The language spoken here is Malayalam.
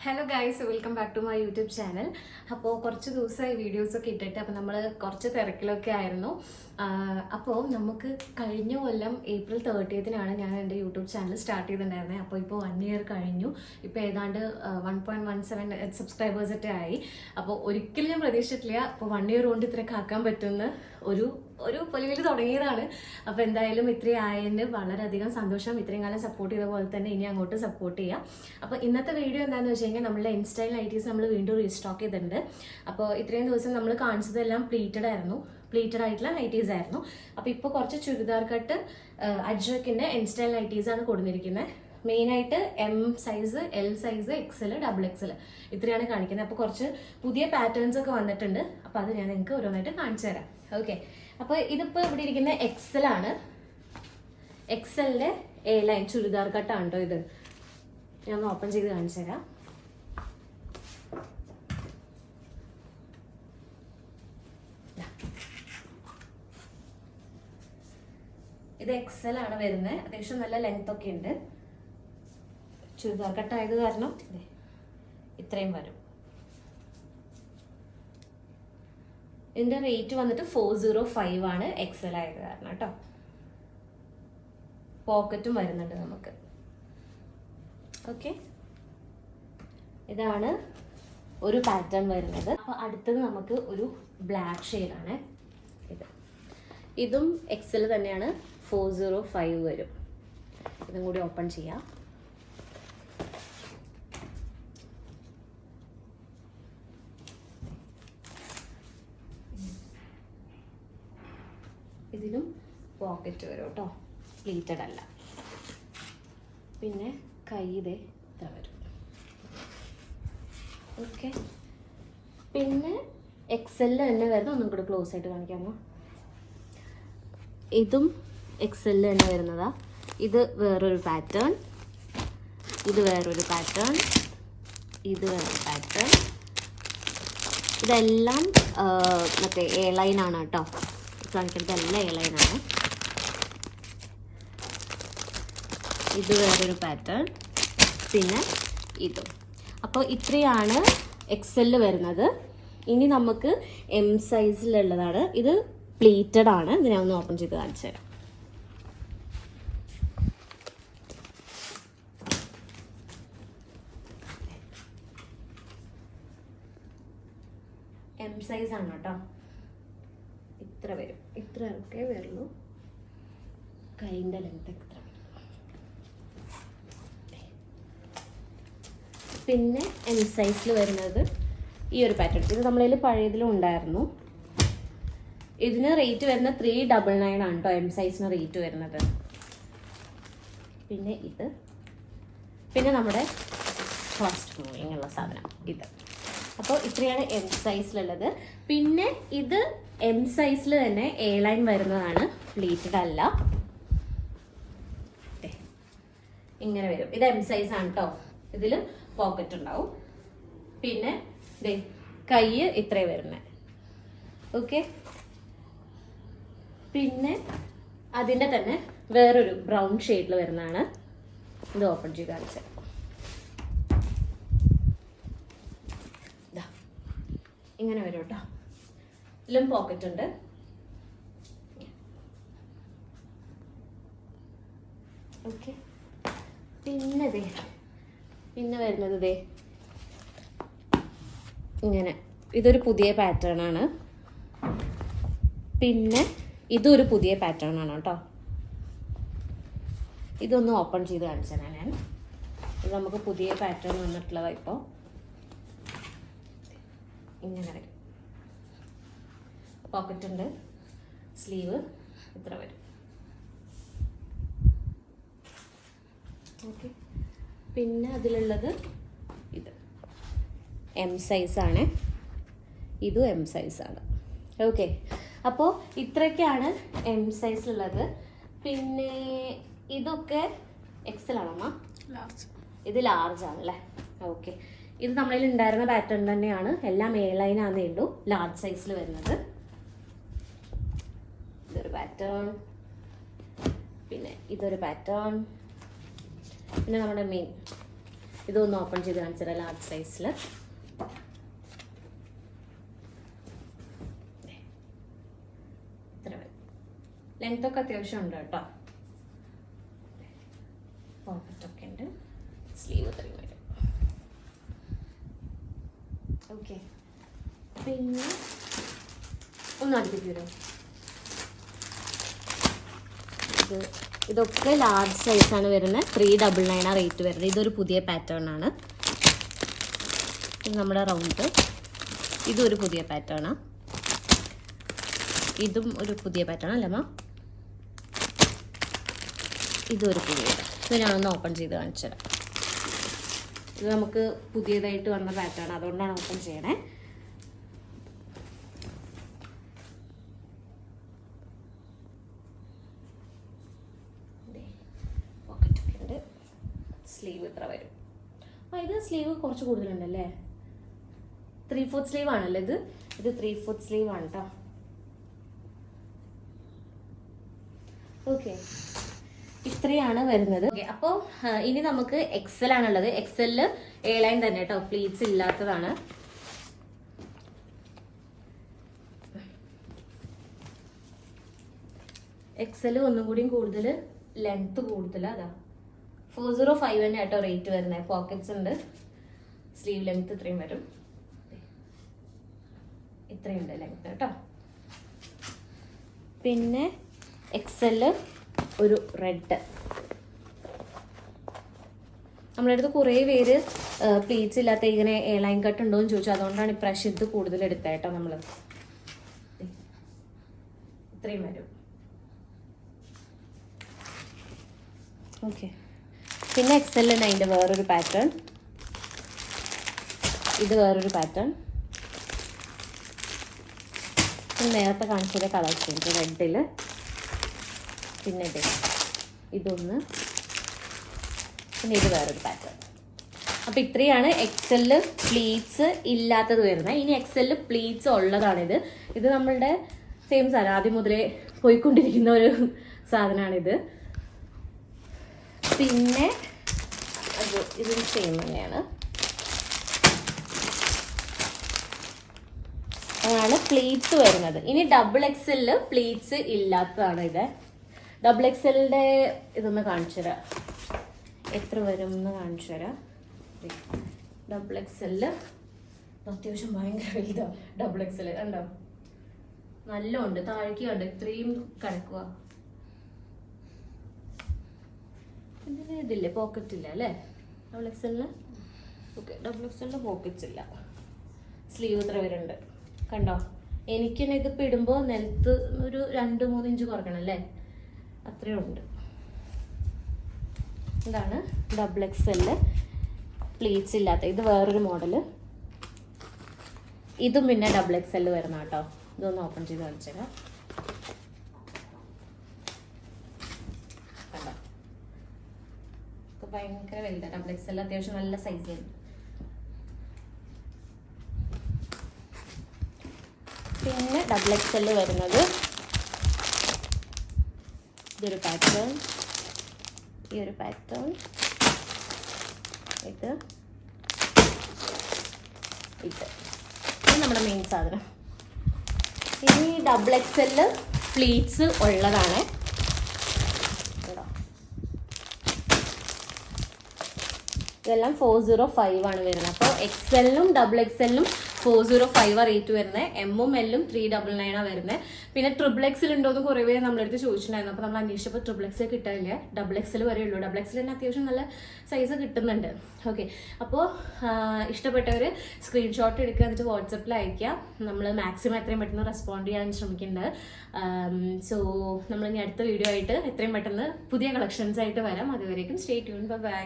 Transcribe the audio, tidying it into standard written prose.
Hello guys, welcome back to my YouTube channel. അപ്പോൾ കുറച്ച് ദിവസമായി വീഡിയോസൊക്കെ ഇട്ടിട്ട് അപ്പോൾ നമ്മൾ കുറച്ച് തിരക്കിലൊക്കെ ആയിരുന്നു. അപ്പോൾ നമുക്ക് കഴിഞ്ഞ കൊല്ലം April 30 ഞാൻ എൻ്റെ യൂട്യൂബ് ചാനൽ സ്റ്റാർട്ട് ചെയ്തിട്ടുണ്ടായിരുന്നത്. അപ്പോൾ ഇപ്പോൾ 1 year കഴിഞ്ഞു. ഇപ്പോൾ ഏതാണ്ട് 1.17 സബ്സ്ക്രൈബേഴ്സൊക്കെ ആയി. അപ്പോൾ ഒരിക്കലും ഞാൻ പ്രതീക്ഷിച്ചിട്ടില്ല അപ്പോൾ 1 year കൊണ്ട് ഇത്രയൊക്കെ ആക്കാൻ പറ്റുമെന്ന്. ഒരു പൊലിവിൽ തുടങ്ങിയതാണ്. അപ്പോൾ എന്തായാലും ഇത്രയും ആയതിന് വളരെയധികം സന്തോഷം. ഇത്രയും കാലം സപ്പോർട്ട് ചെയ്ത പോലെ തന്നെ ഇനി അങ്ങോട്ട് സപ്പോർട്ട് ചെയ്യാം. അപ്പോൾ ഇന്നത്തെ വീഡിയോ എന്താണെന്ന് വെച്ച് കഴിഞ്ഞാൽ നമ്മളുടെ ഇൻസ്റ്റൈൽ നൈറ്റീസ് നമ്മൾ വീണ്ടും റീസ്റ്റോക്ക് ചെയ്തിട്ടുണ്ട്. അപ്പോൾ ഇത്രയും ദിവസം നമ്മൾ കാണിച്ചതെല്ലാം പ്ലീറ്റഡ് ആയിട്ടുള്ള നൈറ്റീസ് ആയിരുന്നു. അപ്പോൾ ഇപ്പോൾ കുറച്ച് ചുരിദാർ കട്ട് അജ്രക്കിൻ്റെ ഇൻസ്റ്റൈൽ നൈറ്റീസാണ് കൊടുത്തിരിക്കുന്നത്. മെയിനായിട്ട് M size, L size, XL, XXL ഇത്രയാണ് കാണിക്കുന്നത്. അപ്പോൾ കുറച്ച് പുതിയ പാറ്റേൺസ് ഒക്കെ വന്നിട്ടുണ്ട്. അപ്പോൾ അത് ഞാൻ നിങ്ങൾക്ക് ഓരോന്നായിട്ട് കാണിച്ചു തരാം. ഓക്കെ, അപ്പോൾ ഇതിപ്പോൾ ഇവിടെ ഇരിക്കുന്ന XL ആണ്. XLൻ്റെ A ലൈൻ ചുരിദാർ കട്ടാണ് കേട്ടോ ഇത്. ഞാൻ ഒന്ന് ഓപ്പൺ ചെയ്ത് കാണിച്ചു തരാം. ഇത് XL ആണ് വരുന്നത്. അത്യാവശ്യം നല്ല ലെങ്ത് ഒക്കെ ഉണ്ട്. ചുരിദാർ കട്ടായത് കാരണം ഇത്രയും വരും. ഇതിന്റെ റേറ്റ് വന്നിട്ട് 405 ആണ്. XL ആയത് കാരണം കേട്ടോ. പോക്കറ്റും വരുന്നുണ്ട് നമുക്ക്. ഓക്കെ, ഇതാണ് ഒരു പാറ്റേൺ വരുന്നത്. അപ്പോൾ അടുത്തത് നമുക്ക് ഒരു ബ്ലാക്ക് ഷെയ്ഡാണ് ഇത്. ഇതും XL തന്നെയാണ്. 405 വരും. ഇതും കൂടി ഓപ്പൺ ചെയ്യാം. ഇതിലും പോക്കറ്റ് വരും കേട്ടോ, പ്ലീറ്റഡ് അല്ല. പിന്നെ കൈ ഇതേ ഇത്ര വരും. ഓക്കെ, പിന്നെ XL തന്നെ വരുന്നത്. ഒന്നും കൂടെ ക്ലോസ് ആയിട്ട് കാണിക്കാമോ? ഇതും XL തന്നെ വരുന്നതാ. ഇത് വേറൊരു പാറ്റേൺ, ഇത് വേറൊരു പാറ്റേൺ, ഇത് വേറൊരു പാറ്റേൺ. ഇതെല്ലാം മറ്റേ A ലൈനാണ് കേട്ടോ. കാണിക്കുന്നത് എല്ലാം A ലൈനാണ്. ഇത് വേറൊരു പാറ്റേൺ, പിന്നെ ഇതും. അപ്പോൾ ഇത്രയാണ് XL വരുന്നത്. ഇനി നമുക്ക് M സൈസിലുള്ളതാണ്. ഇത് പ്ലീറ്റഡ് ആണ്. ഇത് ഞാൻ ഒന്ന് ഓപ്പൺ ചെയ്ത് കാണിച്ചു തരാം. M സൈസ് ആണ് കേട്ടോ. ഇത്ര വരും. ഇത്ര ഇറക്കേ വരുള്ളൂ. കൈൻ്റെ ലെങ്ത് എത്ര വരും. പിന്നെ M സൈസിൽ വരുന്നത് ഈ ഒരു പാറ്റേൺ. ഇത് നമ്മളതിൽ പഴയതിലും ഉണ്ടായിരുന്നു. ഇതിന് റേറ്റ് വരുന്നത് 399 ആണ് കേട്ടോ. M സൈസിന് റേറ്റ് വരുന്നത്. പിന്നെ ഇത്, പിന്നെ നമ്മുടെ ഫസ്റ്റ് മൂവിങ് ഉള്ള സാധനം ഇത്. അപ്പോൾ ഇത്രയാണ് M സൈസിലുള്ളത്. പിന്നെ ഇത് M സൈസിൽ തന്നെ A ലൈൻ വരുന്നതാണ്, പ്ലീറ്റഡ് അല്ല. ഇങ്ങനെ വരും. ഇത് M സൈസ് ആണ് കേട്ടോ. ഇതിൽ പോക്കറ്റ് ഉണ്ടാവും. പിന്നെ കൈ ഇത്രേ വരുന്നത്. ഓക്കെ, പിന്നെ അതിൻ്റെ തന്നെ വേറൊരു ബ്രൗൺ ഷെയ്ഡിൽ വരുന്നതാണ്. ഇത് ഓപ്പൺ ചെയ്ത് കാണിച്ചത്. ഇങ്ങനെ വരും കേട്ടോ. ഇതിലും പോക്കറ്റ് ഉണ്ട്. ഓക്കെ, പിന്നെ വരുന്നത് ഇങ്ങനെ. ഇതൊരു പുതിയ പാറ്റേൺ ആണ്. പിന്നെ ഇതൊരു പുതിയ പാറ്റേൺ ആണ് കേട്ടോ. ഇതൊന്ന് ഓപ്പൺ ചെയ്ത് കാണിച്ചാൽ ഞാൻ. ഇത് നമുക്ക് പുതിയ പാറ്റേൺ വന്നിട്ടുള്ളതാണ്. ഇപ്പോൾ ഇങ്ങനെ വരും. പോക്കറ്റ് ഉണ്ട്, സ്ലീവ് ഇത്ര വരും. ഓക്കെ, പിന്നെ അതിലുള്ളത് ഇത് M സൈസാണ്. ഇതും M സൈസാണ്. ഓക്കെ, അപ്പോൾ ഇത്രയൊക്കെയാണ് M സൈസിലുള്ളത്. പിന്നെ ഇതൊക്കെ XL ആണമ്മ. ഇത് ലാർജ് ആണല്ലേ. ഓക്കെ, ഇത് നമ്മളിൽ ഉണ്ടായിരുന്ന പാറ്റേൺ തന്നെയാണ്. എല്ലാം A ലൈനാന്നേ ഉള്ളൂ. ലാർജ് സൈസിൽ വരുന്നത്. ഇതൊരു പാറ്റേൺ, പിന്നെ ഇതൊരു പാറ്റേൺ, പിന്നെ നമ്മുടെ മെയിൻ ഇതൊന്ന് ഓപ്പൺ ചെയ്ത് കാണിച്ചു ലാർജ് സൈസിൽ. ഇത്ര ലെങ്ത് ഒക്കെ അത്യാവശ്യം ഉണ്ട് കേട്ടോ. പോക്കറ്റൊക്കെ ഉണ്ട്. സ്ലീവ് ഇത്രയും വരും. ഓക്കെ, പിന്നെ ഒന്ന് അടുത്തേക്ക് വരും. ഇതൊക്കെ ലാർജ് സൈസാണ് വരുന്നത്. 399 റേറ്റ് വരുന്നത്. ഇതൊരു പുതിയ പാറ്റേൺ ആണ്. ഇത് നമ്മുടെ റൗണ്ട്. ഇതും ഒരു പുതിയ പാറ്റേൺ ആണ്. ഇതും ഒരു പുതിയ പാറ്റേൺ അല്ലേ മാം? ഇതും ഒരു പുതിയ. ഇത് ഞാനൊന്ന് ഓപ്പൺ ചെയ്ത് കാണിച്ചു തരാം. ഇത് നമുക്ക് പുതിയതായിട്ട് വന്ന പാറ്റേൺ, അതുകൊണ്ടാണ് ഓപ്പൺ ചെയ്യണേ. പോക്കറ്റൊക്കെ ഉണ്ട്. സ്ലീവ് ഇത്ര വരും. ഇത് സ്ലീവ് കുറച്ച് കൂടുതലുണ്ടല്ലേ. 3/4 സ്ലീവ് ആണല്ലേ ഇത്. 3/4 സ്ലീവ് ആണ് കേട്ടോ. ഓക്കെ, ഇത്രയാണ് വരുന്നത്. ഓക്കെ, അപ്പോൾ ഇനി നമുക്ക് എക്സൽ ആണുള്ളത്. എക്സലില് A-ലൈൻ തന്നെ കേട്ടോ, പ്ലീറ്റ്സ് ഇല്ലാത്തതാണ്. എക്സല് ഒന്നും കൂടിയും കൂടുതൽ ലെങ്ത് കൂടുതലാണ്. അതാ 405 തന്നെ കേട്ടോ റേറ്റ് വരുന്നത്. പോക്കറ്റ്സ് ഉണ്ട്. സ്ലീവ് ലെങ്ത് ഇത്രയും വരും. ഇത്രയുണ്ട് ലെങ്ത് കേട്ടോ. പിന്നെ എക്സല് ഒരു റെഡ്. നമ്മുടെ അടുത്ത് കുറേ പേര് പ്ലീറ്റ്സ് ഇല്ലാത്ത ഇങ്ങനെ A-ലൈൻ കട്ട് ഉണ്ടോ എന്ന് ചോദിച്ചു. അതുകൊണ്ടാണ് ഇപ്രാവശ്യം ഇത് കൂടുതൽ എടുത്തത് കേട്ടോ. നമ്മൾ ഇത്രയും വരും. ഓക്കെ, പിന്നെ എക്സലിന് അതിൻ്റെ വേറൊരു പാറ്റേൺ. ഇത് വേറൊരു പാറ്റേൺ. നേരത്തെ കാണിച്ചത് കളർ ചേഞ്ച് റെഡിൽ. പിന്നെ ഇതൊന്ന്, പിന്നെ ഇത് വേറൊരു പാറ്റേൺ. അപ്പോൾ ഇത്രയാണ് എക്സലില് പ്ലീറ്റ്സ് ഇല്ലാത്തത് വരുന്നത്. ഇനി എക്സലില് പ്ലീറ്റ്സ് ഉള്ളതാണിത്. ഇത് നമ്മളുടെ സെയിം സാധനം, ആദ്യം മുതലേ പോയിക്കൊണ്ടിരിക്കുന്ന ഒരു സാധനമാണിത്. പിന്നെ ഇതും സെയിം തന്നെയാണ്. അതാണ് പ്ലീറ്റ്സ് വരുന്നത്. ഇനി ഡബിൾ എക്സലില് പ്ലീറ്റ്സ് ഇല്ലാത്തതാണ് ഇത്. ഡബിൾ എക്സലിൻ്റെ ഇതൊന്ന് കാണിച്ചു തരാം, എത്ര വരും എന്ന് കാണിച്ചു തരാം. ഡബിൾ എക്സലില് അത്യാവശ്യം ഭയങ്കര വലുതാണ്. ഡബിൾ എക്സല് കണ്ടോ, നല്ല ഉണ്ട്. താഴേക്ക് കണ്ടോ, ഇത്രയും കിടക്കുക. ഇതില്ലേ, പോക്കറ്റ് ഇല്ല അല്ലേ ഡബിൾ എക്സലിന്. ഓക്കെ, ഡബിൾ എക്സലിന് പോക്കറ്റ്സ് ഇല്ല. സ്ലീവ് ഇത്ര വരുന്നുണ്ട് കണ്ടോ. എനിക്ക് തന്നെ ഇതിപ്പോൾ ഇടുമ്പോൾ നിലത്ത് ഒരു 2-3 ഇഞ്ച് കുറയ്ക്കണം അല്ലേ, അത്രയും ഉണ്ട്. ഇതാണ് ഡബിൾ എക്സലില് പ്ലീറ്റ്സ് ഇല്ലാത്ത. ഇത് വേറൊരു മോഡല്. ഇതും പിന്നെ ഡബിൾ എക്സലില് വരുന്ന കേട്ടോ. ഇതൊന്ന് ഓപ്പൺ ചെയ്ത് കാണിച്ചേക്കാം. കണ്ടോ, ഭയങ്കര വലുതാണ്. ഡബിൾ എക്സലിൽ അത്യാവശ്യം നല്ല സൈസ് ഉണ്ട്. പിന്നെ ഡബിൾ എക്സലിൽ വരുന്നത് ഇതൊരു പാറ്റേൺ, ഈ ഒരു പാറ്റേൺ, ഇത് നമ്മുടെ മെയിൻ സാധനം. ഇനി ഡബിൾ എക്സലിൽ പ്ലീറ്റ്സ് ഉള്ളതാണ്. ഇതെല്ലാം 405 ആണ് വരുന്നത്. അപ്പോൾ എക്സലിനും ഡബിൾ എക്സലിനും 405 റേറ്റ് വരുന്നത്. എമ്മും എല്ലും 399 വരുന്നത്. പിന്നെ ട്രിപ്പിൾ എക്സൽ ഉണ്ടോ എന്ന് കുറേ പേര് നമ്മളടുത്ത് ചോദിച്ചിട്ടുണ്ടായിരുന്നു. അപ്പോൾ നമ്മൾ അന്വേഷിച്ചപ്പോൾ ട്രിപ്പിൾ എക്സൽ കിട്ടാനില്ല, ഡബിൾ എക്സൽ വരെ ഉള്ളൂ. ഡബിൾ എക്സൽ തന്നെ അത്യാവശ്യം നല്ല സൈസ് കിട്ടുന്നുണ്ട്. ഓക്കെ, അപ്പോൾ ഇഷ്ടപ്പെട്ടവർ സ്ക്രീൻഷോട്ട് എടുക്കുക, എന്നിട്ട് വാട്സപ്പിൽ അയക്കുക. നമ്മൾ മാക്സിമം എത്രയും പെട്ടെന്ന് റെസ്പോണ്ട് ചെയ്യാൻ ശ്രമിക്കുന്നുണ്ട്. സോ നമ്മൾ ഇനി അടുത്ത വീഡിയോ ആയിട്ട് എത്രയും പെട്ടെന്ന് പുതിയ കളക്ഷൻസ് ആയിട്ട് വരാം. അതുവരേക്കും സ്റ്റേ ട്യൂൺ. ബൈ.